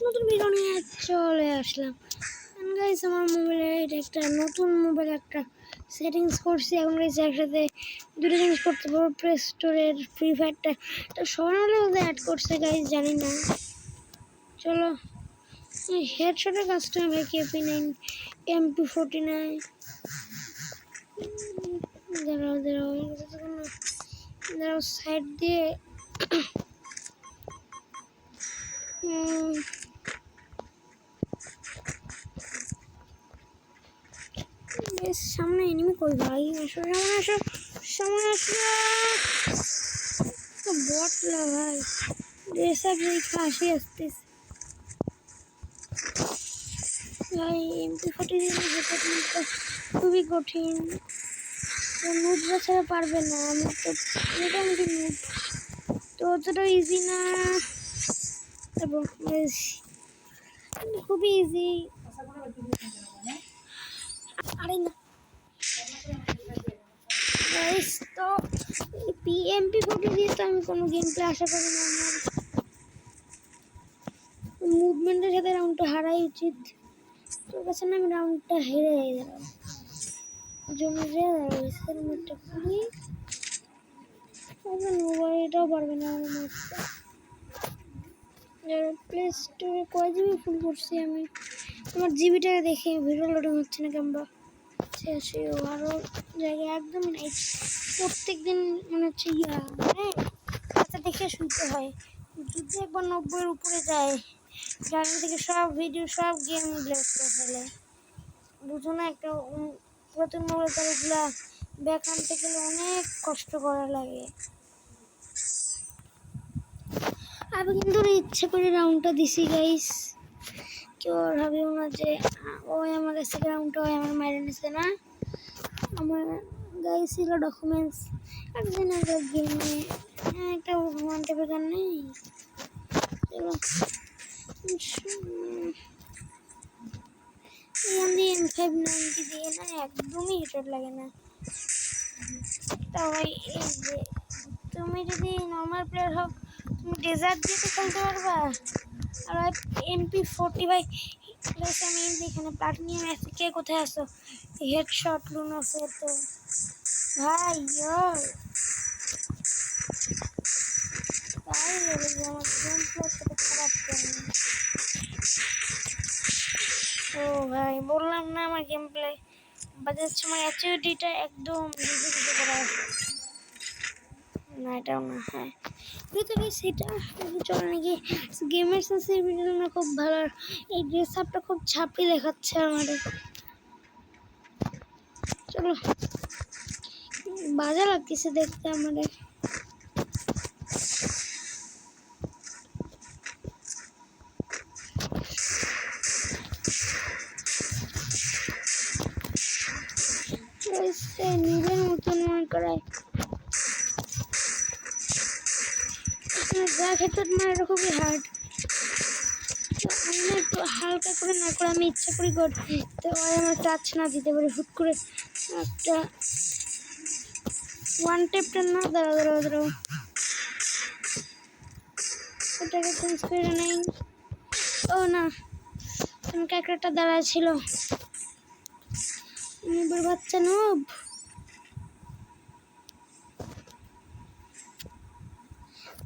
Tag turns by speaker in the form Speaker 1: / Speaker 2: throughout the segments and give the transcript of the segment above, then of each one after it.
Speaker 1: নতুন ভিডিও নিয়ে চলে আসলাম। গাইস আমার মোবাইলে এটা একটা নতুন মোবাইল একটা সেটিংস করছি। এখন গাইস একসাথে দুটো জিনিস করতে পারবো, প্লে স্টোরের ফ্রি ফায়ারটা তো সবাই অ্যাড করছে গাইস, জানি না। চলো হেডশটের কাজটা ভাই KP9 MP49 দাঁড়াও সাইড দিয়ে সামনে এনিমি কই ভাই? আসো সামনে আসো তো বট লা ভাই, এসব এই কাশি আসতেছে ভাই। MP40 দিয়ে যেতে খুবই কঠিন, নুটরা ছাড়া পারবে না। আমি তো মোটামুটি নুট, তো অতটা ইজি না, খুবই ইজি। আরে না গাইস, তো MP40 দিয়ে তো আমি কোনো গেম প্লে আশা করি না। আমার মুভমেন্টের সাথে রাউন্ডটা হারাই উচিত। তোর কাছে না আমি রাউন্ডটা হেরে গেলাম, জমিটা খুলি এটাও পারবে না আমার মারতে। প্লে স্টোরে কয় জিবি ফুল করছি আমি, আমার জিবিটা দেখে ভিডিও লোডিং হচ্ছে না কেমবা সে আরও জায়গায় একদমই নাই। প্রত্যেক দিন মনে হচ্ছে আচ্ছা দেখে শুনতে হয়। যদি একবার 90-এর উপরে যায়, জানি থেকে সব ভিডিও সব গেম ব্লেড করে ফেলে। বুঝো না, একটা নতুন মোবাইল তার ওগুলা ব্যাক আনতে গেলে অনেক কষ্ট করা লাগে। আমি কিন্তু ইচ্ছে করে রাউন্ডটা দিছি গাইস, কেউ ভাবেও না যে ওই আমার কাছ থেকে রাউন্ডটা ওই আমার মাইরে নিছে না। আমার গাইস ছিল ডকুমেন্টস একদিন আগে গেমে একটা ওয়ান টেপের গান নেই। চলো M590 দিয়ে না একদমই হিটর লাগে না। তাই এই যে তুমি যদি নর্মাল প্লেয়ার হও, তুমি ডেজার্ট দিয়ে তো খেলতে পারবা। আর MP40 ভাই আমি এখানে প্লাটিনিয়াম আছে, কে কোথায় আসো? হেডশট লুনো সে তো ভাই তাই আমার গেম প্লে খারাপ করে। ও ভাই বললাম না আমার গেম প্লে বাজার সময় অ্যাচিউরিটিটা একদম দিতে করা না, এটাও না। হ্যাঁ সেটা চলে নাকি গেমের সেন্সিটিভিটি না খুব ভালো। এই ড্রেস আপটা খুব ছাপি দেখাচ্ছে আমাদের। চলো বাজা লাগতেছে দেখতে আমাদের। নিজের মতন মনে করায় যা ক্ষেত্রে তোমার এটা খুবই হার্ড। আমি একটু হালকা করে না করে আমি ইচ্ছা করি করতে, তো আমার টাচ না দিতে পারি হুট করে একটা ওয়ান টেপটা না। দাঁড়াও ওটাকে চেঞ্জ করে নেই। ও না, তুমি ক্যারেক্টারটা দাঁড়ায় ছিল নুবের বাচ্চা নুব।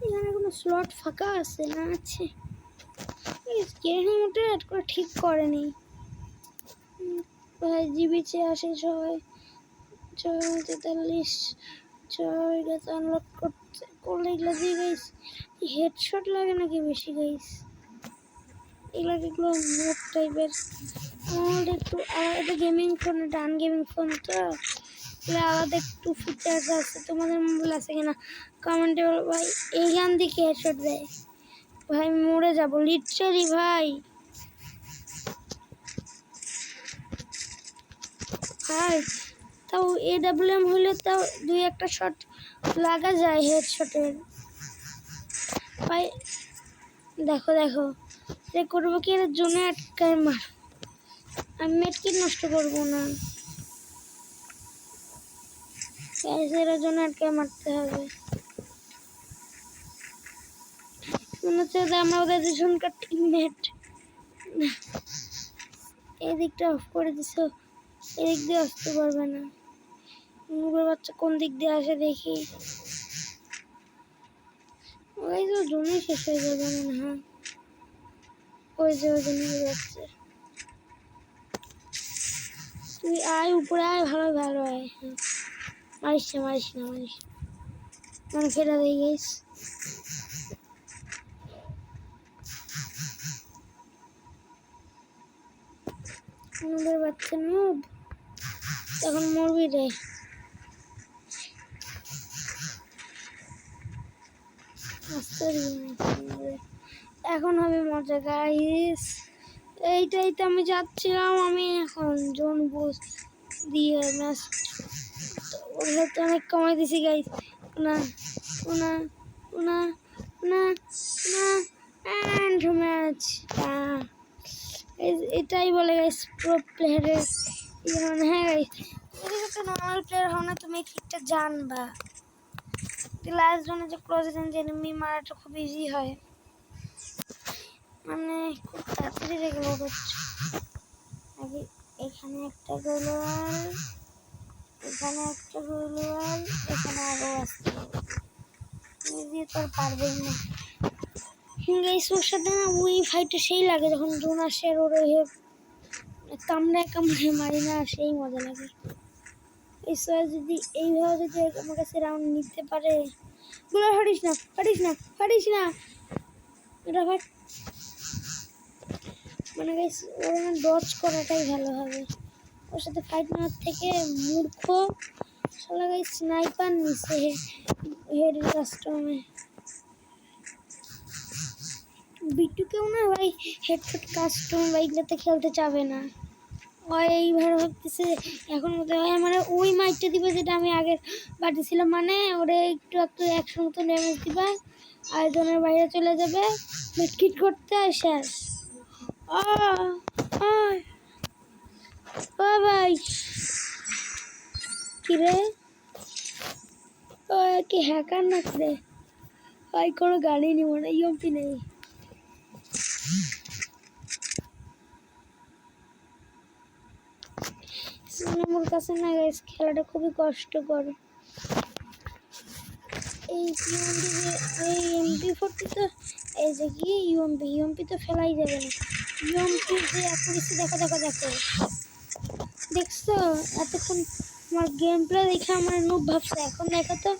Speaker 1: এখানে কোনো স্লট ফাঁকা আছে না? আছে মোটে অ্যাড করে ঠিক করেনি ভাই। জিবি 86 643 আনলক করতে করলে এগুলো দিয়ে গাইস হেডশট লাগে নাকি বেশি গাইস? এগুলো মোট টাইপের আমাদের একটু এটা গেমিং ফোন, এটা আনগেমিং ফোন, তো আলাদা একটু ফিচার্স আছে। তোমাদের মোবাইল আছে কিনা কমেন্টে বলো ভাই। এইখান থেকে হেডশট দেয় ভাই, মরে যাবো লিটারালি ভাই। ভাই তাও AWM হলে তাও দুই একটা শট লাগা যায় হেডশটের ভাই। দেখো যে করবো কি এর জন্য আটকায় মার, আমি মেটকিট নষ্ট করবো না, এর জন্য আটকায় মারতে হবে। মনে হচ্ছে আমরা ওদের দুজনকার টিমমেট। এদিকটা অফ করে দিছো, এদিক দিয়ে আসতে পারবে না। মুগের বাচ্চা কোন দিক দিয়ে আসে দেখি। ওই তো জমি শেষ হয়ে যাবে মনে হয়। ওই যে ওই জন্য যাচ্ছে। তুই আয় উপরে আয়, ভালো ভালো আয়। হ্যাঁ মারিস না মারিস না মারিস, মানে ফেরা দিয়ে গেছ। মুগের বাচ্চা নুব, এখন মরবি রে। এখন হবে মজা গাইস। এইটাই তো আমি যাচ্ছিলাম। আমি এখন জোন বুস দিয়ে ম্যাচ ওগুলো তো অনেক কমাই দিছি গাইস। না না না না না অ্যান্ড ম্যাচ। এটাই বলে গাইস প্রো প্লেয়ারের। হ্যাঁ গাইস, তুমি যদি নর্মাল প্লেয়ার হও না, তুমি ঠিকটা জানবা লাস্ট জোনে যে ক্লোজ রেঞ্জ এনিমি মারাটা খুব ইজি হয়, মানে খুব তাড়াতাড়ি রেগুলো করছে। আগে এখানে একটা গোলওয়াল, এখানে একটা গোলওয়াল, এখানে আরও আসতে দিয়ে তো আর পারবেই না। গাইস ওর সাথে না ওই ফাইটটা সেই লাগে যখন জোন আসে আর ওর কামড়ায় কামড়ায় মারি না, সেই মজা লাগে। এই সোয়া যদি এইভাবে যদি আমার কাছে রাউন্ড নিতে পারে। গুলো হারিস না হারিস না হারিস না, এটা ভাট মানে গাইস ওর ডজ করাটাই ভালো হবে। ওর সাথে ফাইট নেওয়ার থেকে মূর্খ শালা গাইস স্নাইপার নিছে হেডের কাস্টমে। বিটুকেও না ভাই হেডশট কাস্টম বাইকটাতে খেলতে চাবে না। ওই এইভাবে ভাবতেছে এখন মতো মানে ওই মাইকটা দিবে যেটা আমি আগে বাটিছিলাম, মানে ওরে একটু একটু 100 মতো ড্যামেজ দিবা আর জনের বাইরে চলে যাবে মিটকিট করতে আর শেষ। ভাই কিরে কি হ্যাকার না রে ভাই, কোনো গাড়ি নিব না, ইউএমপি নেই। আমার কাছে না গাইস খেলাটা খুবই কষ্টকর। এই MP40 তো এই যে কি ইউএমপি তো ফেলাই যাবে না। ইউএমপি যে অ্যাকুরেসি দেখো দেখো দেখো, দেখছো এতক্ষণ আমার গেম প্লে দেখে আমার নুব ভাবছে, এখন দেখো তো।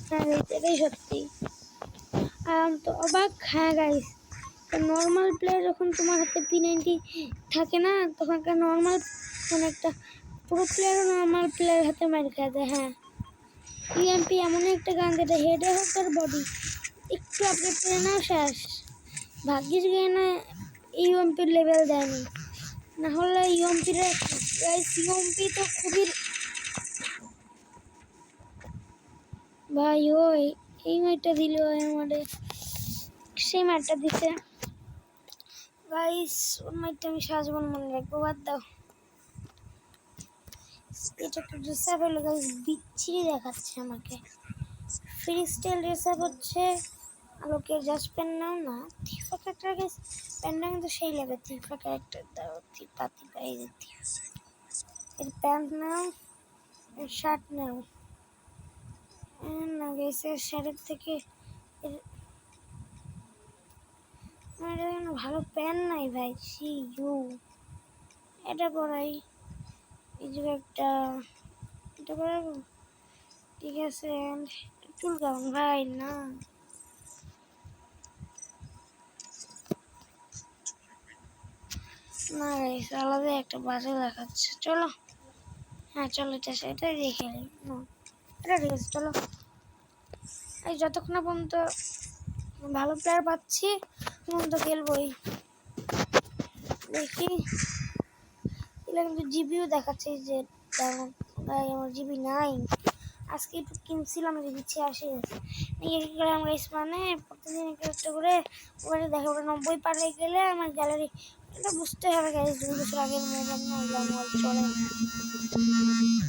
Speaker 1: হ্যাঁ এটাই সত্যি, আমি তো অবাক। হ্যাঁ গাইস, নর্মাল প্লেয়ার যখন তোমার হাতে P90 থাকে না, তখন একটা নর্মাল মানে একটা পুরো প্লেয়ারও নর্মাল প্লেয়ার হাতে মার খেয়ে যায়। হ্যাঁ ইউএমপি এমন একটা গান যেটা হেডে হোক আর বডি একটু আপডেট করে নাও শেষ। ভাগ্যিস গিয়ে না ইউএমপির লেভেল দেয়নি, না হলে ইউএমপি তো খুবই ভাই। ওই এই মাইটটা দিল আমাদের, সেই মাইটটা দিতে গাইস, ওর মাইটটা আমি সারাজীবন মনে রাখবো। বাদ দাও, এটা একটা ড্রেস আপ হলো গাইস, বিচ্ছিরি দেখাচ্ছে আমাকে। ফ্রি স্টাইল ড্রেস আপ হচ্ছে আলোকের জাস্ট প্যান নাও না, থিফা ক্যারেক্টার গাইস প্যান্টটা কিন্তু সেই লাগে। থিফা ক্যারেক্টার দাও, থিপা থিপা এই এর প্যান্ট নাও, এর শার্ট নাও না গাইস, এর শার্টের থেকে ভালো প্যান্ট নাই ভাই। সি ইউ এটা পরাই, এই যে একটা এটা পরাবো, ঠিক আছে। চুল কাউন ভাই না, না গাইস আলাদা একটা বাজে দেখাচ্ছে। চলো হ্যাঁ চলো এটাই দেখে নিই। এটা ঠিক আছে চলো। এই যতক্ষণ না পর্যন্ত ভালো প্লেয়ার পাচ্ছি তখন তো খেলবই। দেখি এগুলো কিন্তু জিবিও দেখাচ্ছে যে ভাই আমার জিবি নাই। আজকে একটু কিনছিলাম যে 86 করে আমরা মানে প্রতিদিন একটা করে ওখানে দেখাবো। 90 পার হয়ে গেলে আমার গ্যালারি, এটা বুঝতে হবে গাইস। 2 বছর আগের মোবাইল না, মোবাইল চলে না,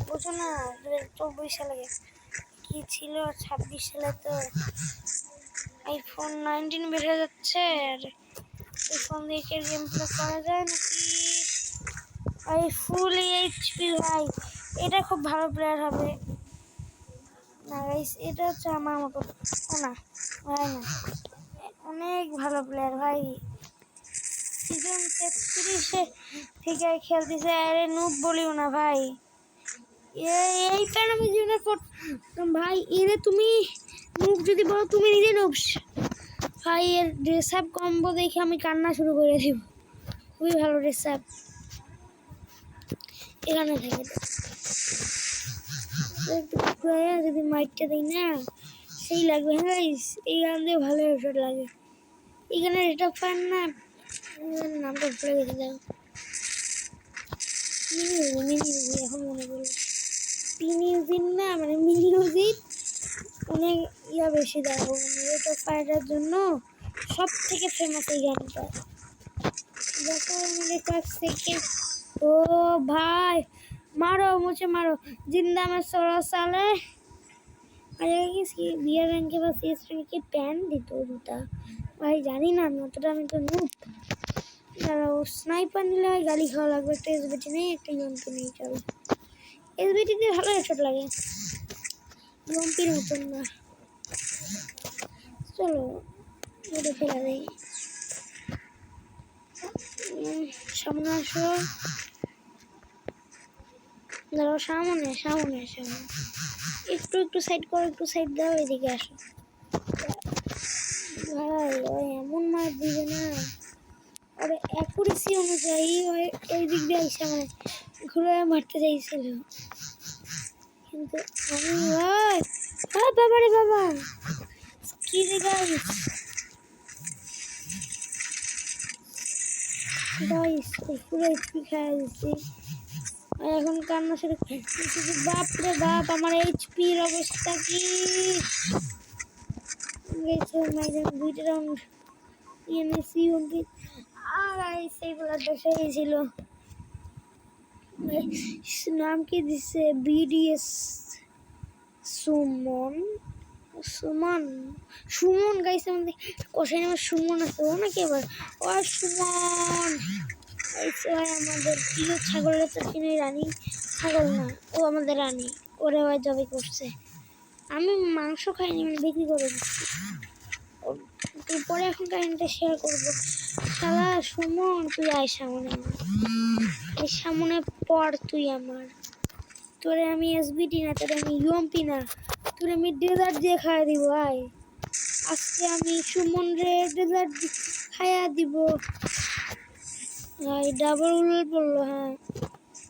Speaker 1: বুঝো না। 2024 সালে কি ছিল, 26 সালে তো আইফোন 19 বের হয়ে যাচ্ছে। আর এই ফোন দিয়ে গেম প্লে করা যায় নাকি? ভাই ফুল এইচপি ভাই, এটা খুব ভালো প্লেয়ার হবে না গাইস, এটা হচ্ছে আমার মতো। ও না ভাই, না অনেক ভালো প্লেয়ার ভাই, সিজন 33 থেকে খেলতেছে। আরে নুব বলিও না ভাই, এই প্যান আমি জীবনে ভাই, এরে তুমি নুব যদি বলো তুমি নিজে নুব ভাই। এর ড্রেস আপ কম্বো দেখে আমি কান্না শুরু করে দিব, খুবই ভালো ড্রেস আপ। এখানে থাকে যদি মাইকটা দিই না সেই লাগবে। হ্যাঁ এই গান দিয়ে ভালো হেডশট লাগে। এখানে এটা পান না, নামটা ভুলে গেছে। দেখো মিনি এখন মনে করলো পিনিউজিন না, মানে মিনিউজিন অনেক বেশি দেখো, মানে এটা ফায়ারের জন্য সব থেকে ফেমাস এই গানটা। দেখো আমাদের কয়েক সেকেন্ড। ও ভাই मारो मुझे मारो, जिंदा में 16 साल है। अरे इसकी बियर रंग के पास इस रंग की पैंट दी तो जूता भाई जानी ना, मतलब আমি তো নুব। দাঁড়াও স্নাইপার নিলে হয় গালি খাওয়া লাগবে, একটা এসবিটি নেই, একটা ইউএমপি নেই। চলো এসবিটি দিয়ে ভালো হেডশট লাগে, ইউএমপির মতন না। চলো এটা ফেলা দেই, সামনে আসো। দাঁড়াও সামনে সামনে সামনে, একটু একটু সাইড করো, একটু সাইড দাও, এদিকে আসো ভাই। ওই এমন মার দিবে না, ওর অ্যাকুরেসি অনুযায়ী ওই এই দিক দিয়ে এসে মানে ঘুরে মারতে চাইছিল, কিন্তু আমি ভাই বাবা রে বাবা কি রে গাইস, গাইস পুরো এইচপি খাইয়া দিচ্ছি। এখন কান্না শুরু করতেছি, বাপ রে বাপ আমার এইচপির অবস্থা কি গেছে। মাইজান দুইটা রাউন্ড এনেছি ওকে, আর সেইগুলো দেশেই ছিল। নাম কি দিছে বিডিএস সুমন, সুমন সুমন গাইছে আমাদের কষাই নামে সুমন আছে, ও নাকি এবার ও সুমন আমাদের প্রিয় ছাগলের চাকরি রানী, ছাগল না ও আমাদের রানী, ওরে ওই জবাই করছে। আমি মাংস খাইনি, আমি বিক্রি করে দিচ্ছি। পরে এখন কাহিনীটা শেয়ার করবো। শালা সুমন তুই আয় সামনে, এই সামনে পড় তুই আমার, তোরে আমি এসবিটি না, তোরে আমি ইউএমপি না, তোরে আমি ডেজার্ট দিয়ে খাইয়া দিব। আয় আজকে আমি সুমন রে ডেজার্ট খাইয়া দিব। ভাই ডাবল উল্ল পড়লো, হ্যাঁ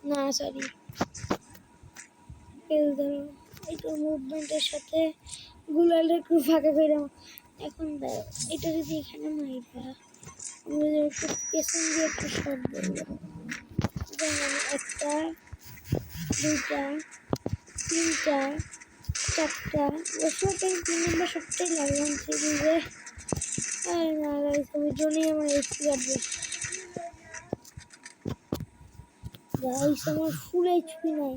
Speaker 1: না সরি, ফেল ধরো একটু মুভমেন্টের সাথে গুলালে একটু ফাঁকা করে। এখন দেখো এটা যদি এখানে মাইরা আমি একটু পেছন দিয়ে একটু শট দেবো, যেমন একটা দুইটা তিনটা চারটা, বছর 3 নম্বর শটটাই লাগলাম সিরিজে। আর না গাইস আমি জন্যই আমার এইচপি কাটবে গাইস, আমার ফুল এইচপি নাই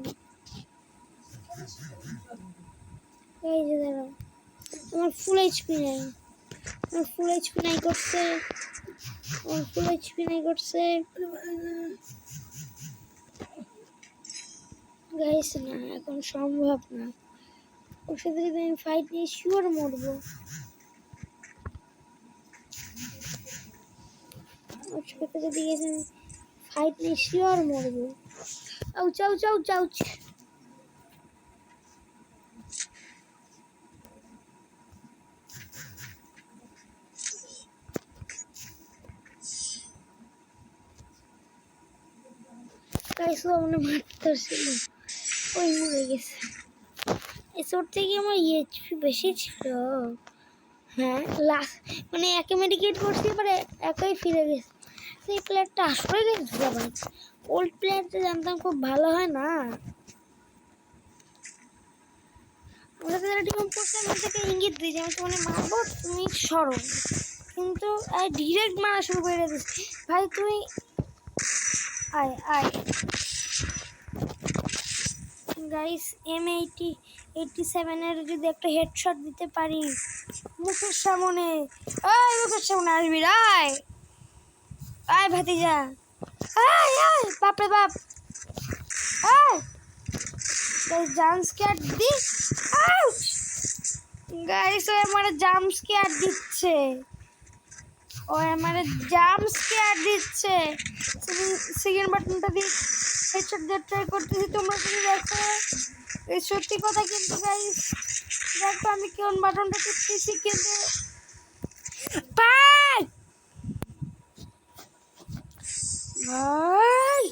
Speaker 1: গাইস, দাঁড়াও আমার ফুল এইচপি নাই, আমার ফুল এইচপি নাই করছে, আমার ফুল এইচপি নাই করছে গাইস। না এখন সম্ভব না, ওর সাথে যদি আমি ফাইট নিয়ে শিওর মরবো, ওর সাথে যদি আমি ফাইট নিয়ে শিওর মরবো। Ouch ouch ouch ouch, guys ওখানে মারতেছিল, ওই মরে গেছে। এসব থেকে আমার এইচপি বেশি ছিল, হ্যাঁ লাস্ট মানে একে মেডিকেট করছি, এবারে একাই ফিরে গেছে। সেই প্লেয়ারটা আসলে গেছে ভাই, ওল্ড প্লেয়ারটা জানতাম খুব ভালো হয় না, আমরা যারা টিম করছে আমি তাকে ইঙ্গিত দিই যে আমি তোমাকে মারবো তুমি সরো, কিন্তু ডিরেক্ট মারা শুরু করে দিচ্ছি। ভাই তুই আয় আয় গাইস, M87 যদি একটা হেডশট দিতে পারি মুখের সামনে, মুখের সামনে আসবি রায়। আয় ভাতিজা, আয় আয়, বাপরে বাপ, আয় জাম্প স্কেয়ার দি। আউচ গাইস, ও আমার জাম্প স্কেয়ার দিচ্ছে, ও আমার জাম্প স্কেয়ার দিচ্ছে। সেকেন্ড বাটনটা দিয়ে হেডশট দিয়ে ট্রাই করতেছি, তোমরা যদি দেখো এই সত্যি কথা কিন্তু গাইস, দেখো আমি কোন বাটনটা টিপতেছি কিন্তু ভাই ভাই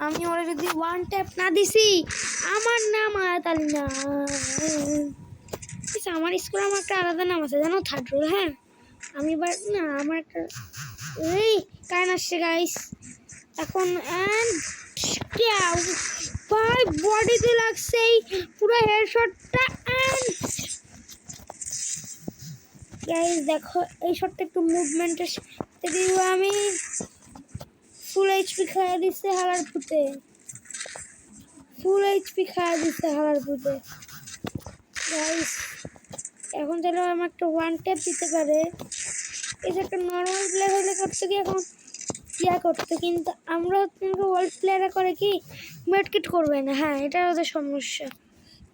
Speaker 1: আমি ওরা যদি ওয়ান ট্যাপ না দিছি, আমার নাম আয়াত আলী না। আমার স্কুলে আমার একটা আলাদা নাম আছে জানো, থার্ড রোল। হ্যাঁ আমি এবার না, আমার একটা এই কারেন্ট আসছে গাইস এখন। ভাই বডিতে লাগছে এই পুরো হেডশটটা। গাইস দেখো এই শটটা একটু মুভমেন্টের সাথে দিব আমি। ফুল এইচপি খাইয়া দিচ্ছে হালার পুতে, ফুল এইচপি খাইয়া দিচ্ছে হালার পুতে গাইস। এখন তাহলে আমার একটা ওয়ান ট্যাপ দিতে পারে, এই যে একটা নর্মাল প্লেয়ার হলে করতে কি এখন ইয়া করতে, কিন্তু আমরা হচ্ছে ওয়ার্ল্ড প্লেয়াররা করে কি মেডকিট করবে না। হ্যাঁ এটা ওদের সমস্যা।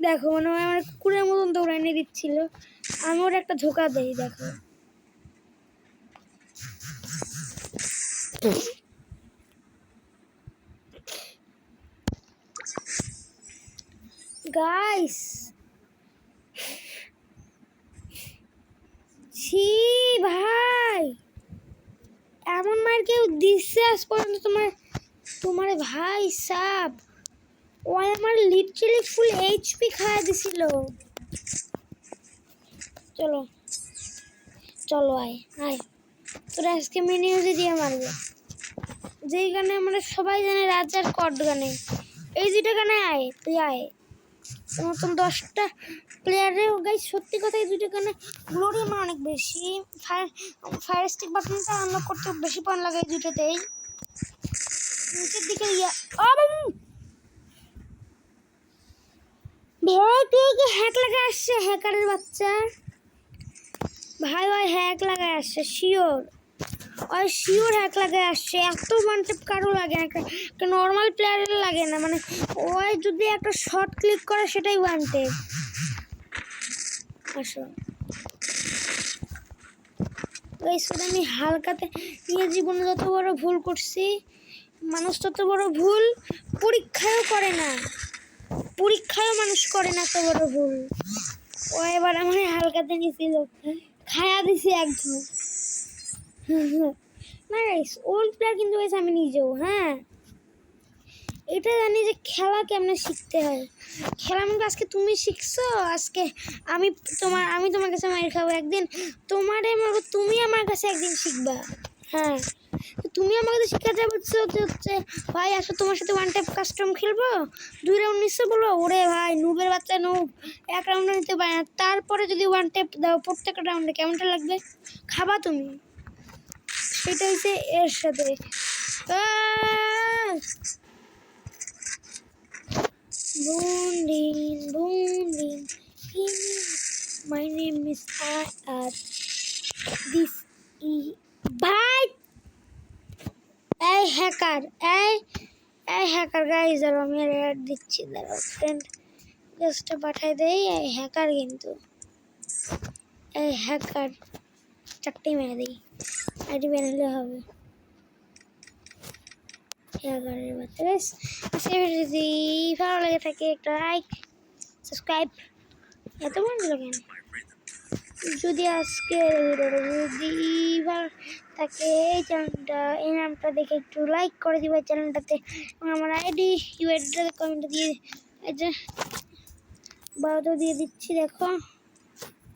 Speaker 1: দেখো মানে আমার কুকুরের মতন দৌড়ানি দিচ্ছিল, আমি ওর একটা ধোকা দেই। দেখো গাইস, ছি ভাই এমন মার কেউ দিচ্ছে আজ পর্যন্ত তোমার, তোমার ভাই সাব ও আমার লিটারালি ফুল এইচপি খাওয়া দিছিল। চলো চলো আয় আয়, তোরা আজকে মিনি ইউজে দিয়ে মারবে, যেই গানে আমরা সবাই জানে রাজার কট গানে, এই দুইটা গানে আয়, তুই আয়। নতুন 10টা প্লেয়ারের গাই সত্যি কথা, এই দুইটা গানে গ্লোরি আমার অনেক বেশি। ফায়ার স্টিক বাটনটা আনলক করতে বেশি পয়েন্ট লাগে এই দুটোতেই। নিচের দিকে ইয়া ভাই তুই কি হ্যাক লাগা আসছে, হ্যাকারের বাচ্চা ভাই, ওই হ্যাক লাগায় আসছে শিওর, ওই শিওর হ্যাক লাগায় আসছে। এত ওয়ান ট্যাপ কারো লাগে না, একটা নর্মাল প্লেয়ারের লাগে না, মানে ওই যদি একটা শট ক্লিক করে সেটাই ওয়ান ট্যাপ। আসো ওই আমি হালকাতে নিয়ে জীবনে যত বড় ভুল করছি, মানুষ তত বড় ভুল পরীক্ষায়ও করে না, পরীক্ষায়ও মানুষ করে না এত বড় ভুল। ও এবার আমার হালকাতে নিয়েছিল, খায়া দিছি একদম। না গাইস ওল্ড প্লেয়ার কিন্তু গাইস আমি নিজেও, হ্যাঁ এটা জানি যে খেলা কেমনে শিখতে হয়। খেলা মানে আজকে তুমি শিখছো, আজকে আমি তোমার কাছে মাইর খাবো একদিন, তোমারে মারবো, তুমি আমার কাছে একদিন শিখবা। হ্যাঁ তুমি আমার কাছে শিখাতে বলছো হচ্ছে ভাই আসো তোমার সাথে ওয়ান টাইপ কাস্টম খেলবো, 2 রাউন্ড নিচ্ছে বলো, ওরে ভাই নুবের বাচ্চা নুব, 1 রাউন্ডে নিতে পারে না, তারপরে যদি ওয়ান টাইপ দাও প্রত্যেকটা রাউন্ডে কেমনটা লাগবে খাবা তুমি। সেটা হচ্ছে এর সাথে Boondin, my name is Ayat. This is ভাই এই হ্যাকার, এই হ্যাকার গাইজ, আর আমি অ্যাড দিচ্ছি, দাঁড়াও ফ্রেন্ড জাস্টটা পাঠাই দেই। এই হ্যাকার কিন্তু এই হ্যাকার 4টি মেরে দিই, আইডি বানালে হবে। হ্যাকারের বাচ্চা গাইজ, যদি ভালো লাগে থাকে একটা লাইক সাবস্ক্রাইব, এত মনে দিল কেন? যদি আজকে যদি ভালো থাকে এই চ্যানেলটা, এই নামটা দেখে একটু লাইক করে দিবে চ্যানেলটাতে, এবং আমার আইডি ইউএডটাতে কমেন্টে দিয়ে, এই যে বায়োতেও দিয়ে দিচ্ছি, দেখো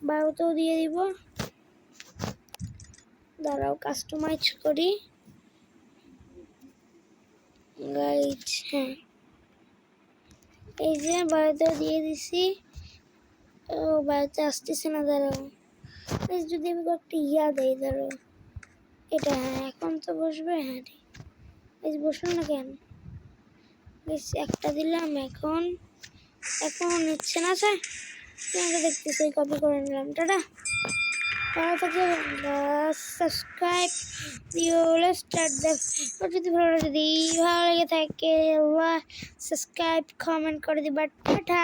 Speaker 1: বায়োতেও দিয়ে দিব। দাঁড়াও কাস্টমাইজ করি গাইজ, হ্যাঁ এই যে বায়োতেও দিয়ে দিছি। ও বায়োতে আসতেছে না, দাঁড়াও যদি আমি একটা ইয়া দেই, দাঁড়াও এটা, হ্যাঁ এখন তো বসবে, হ্যাঁ ঠিক এই বসলো না কেন, একটা দিলাম, এখন নিচ্ছে না স্যার, তোমাকে দেখতেছি কপি করে নিলাম, টাটা। ভালো থাকবে, সাবস্ক্রাইব দিও। লেটস স্টার্ট দ্য, যদি ভালো লেগে থাকে সাবস্ক্রাইব কমেন্ট করে দিবা। টাটা।